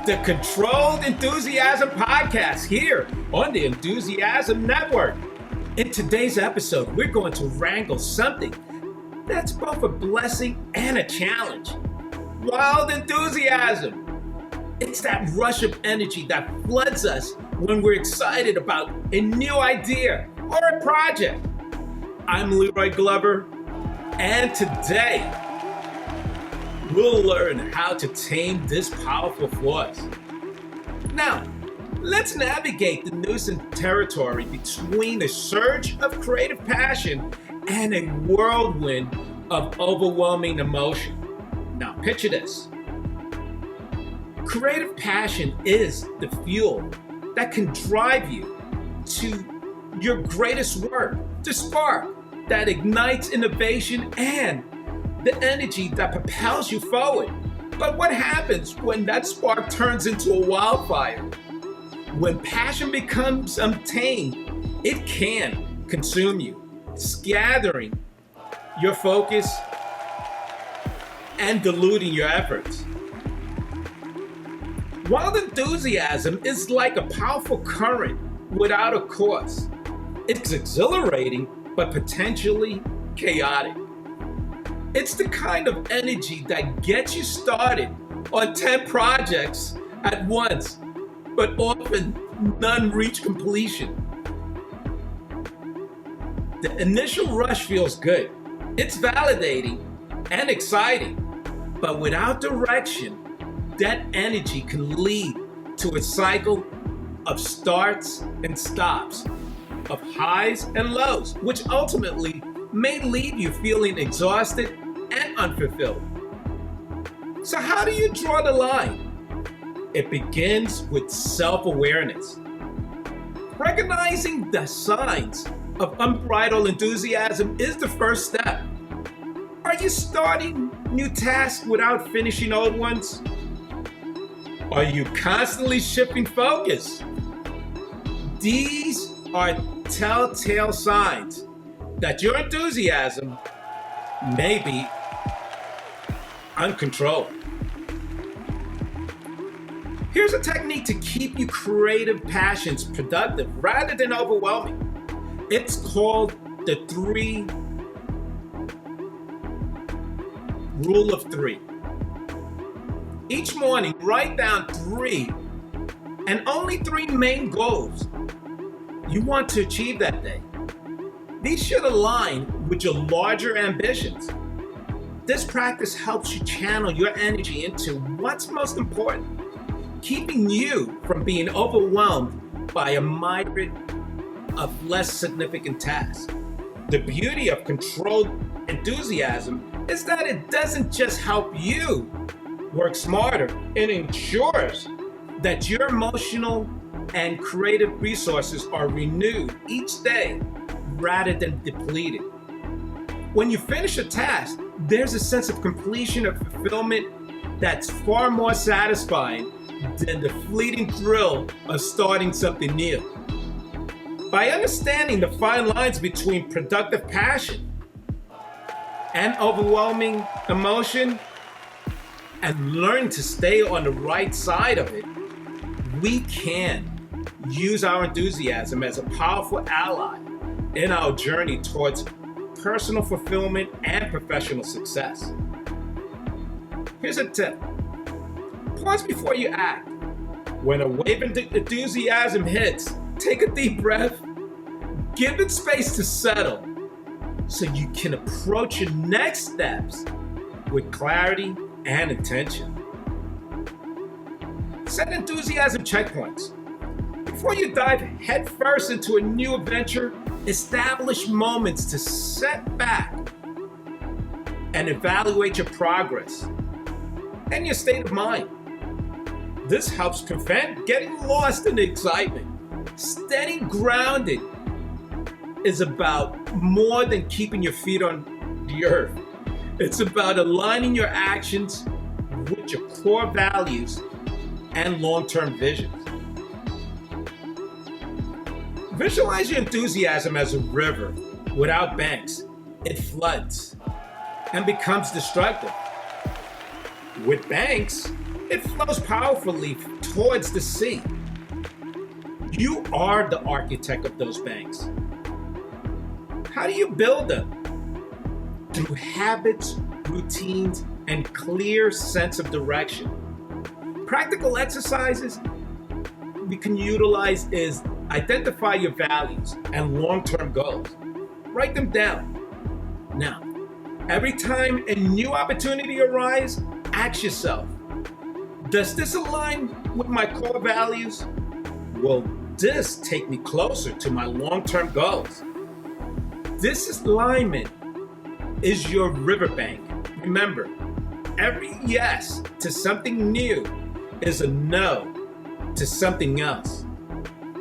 the Controlled Enthusiasm Podcast here on the Enthusiasm Network. In today's episode, we're going to wrangle something that's both a blessing and a challenge. Wild enthusiasm. It's that rush of energy that floods us when we're excited about a new idea or a project. I'm Leroy Glover, and today we'll learn how to tame this powerful force. Now, let's navigate the nuisance territory between a surge of creative passion and a whirlwind of overwhelming emotion. Now, picture this. Creative passion is the fuel that can drive you to your greatest work, the spark that ignites innovation and the energy that propels you forward. But what happens when that spark turns into a wildfire? When passion becomes untamed, it can consume you, scattering your focus and diluting your efforts. Wild enthusiasm is like a powerful current without a course. It's exhilarating, but potentially chaotic. It's the kind of energy that gets you started on 10 projects at once, but often none reach completion. The initial rush feels good. It's validating and exciting, but without direction, that energy can lead to a cycle of starts and stops, of highs and lows, which ultimately may leave you feeling exhausted and unfulfilled. So how do you draw the line? It begins with self-awareness. Recognizing the signs of unbridled enthusiasm is the first step. Are you starting new tasks without finishing old ones? Are you constantly shifting focus? These are telltale signs that your enthusiasm may be uncontrolled. Here's a technique to keep your creative passions productive rather than overwhelming. It's called the 3 rule of 3. Each morning, write down 3 and only 3 main goals you want to achieve that day. These should align with your larger ambitions. This practice helps you channel your energy into what's most important, keeping you from being overwhelmed by a myriad of less significant tasks. The beauty of controlled enthusiasm is that it doesn't just help you work smarter, it ensures that your emotional and creative resources are renewed each day rather than depleted. When you finish a task, there's a sense of completion or fulfillment that's far more satisfying than the fleeting thrill of starting something new. By understanding the fine lines between productive passion and overwhelming emotion, and learn to stay on the right side of it, we can use our enthusiasm as a powerful ally in our journey towards personal fulfillment and professional success. Here's a tip. Pause before you act. When a wave of enthusiasm hits, take a deep breath, give it space to settle so you can approach your next steps with clarity and intention. Set enthusiasm checkpoints. Before you dive headfirst into a new adventure, establish moments to set back and evaluate your progress and your state of mind. This helps prevent getting lost in the excitement. Staying grounded is about more than keeping your feet on the earth. It's about aligning your actions with your core values and long-term visions. Visualize your enthusiasm as a river without banks. It floods and becomes destructive. With banks, It flows powerfully towards the sea. You are the architect of those banks. How do you build them? Through habits, routines, and clear sense of direction. Practical exercises we can utilize is identify your values and long-term goals. Write them down. Now, every time a new opportunity arises, ask yourself, does this align with my core values? Will this take me closer to my long-term goals? This alignment is your riverbank. Remember, every yes to something new is a no to something else.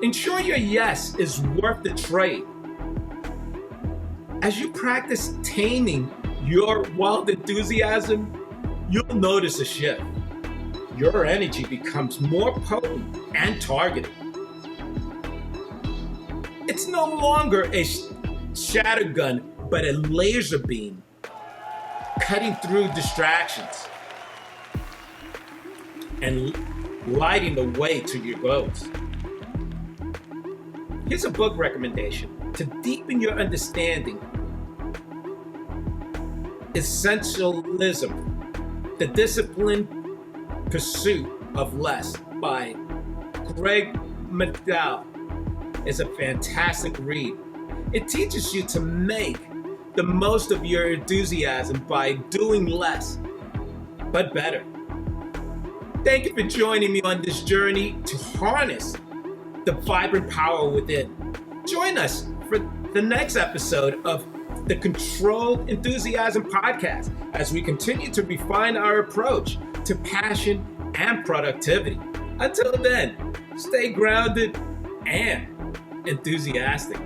Ensure your yes is worth the trade. As you practice taming your wild enthusiasm, you'll notice a shift. Your energy becomes more potent and targeted. It's no longer a shatter gun, but a laser beam, cutting through distractions and lighting the way to your goals. Here's a book recommendation to deepen your understanding. Essentialism, The Disciplined Pursuit of Less by Greg McDowell is a fantastic read. It teaches you to make the most of your enthusiasm by doing less, but better. Thank you for joining me on this journey to harness the vibrant power within. Join us for the next episode of the Controlled Enthusiasm Podcast as we continue to refine our approach to passion and productivity. Until then, stay grounded and enthusiastic.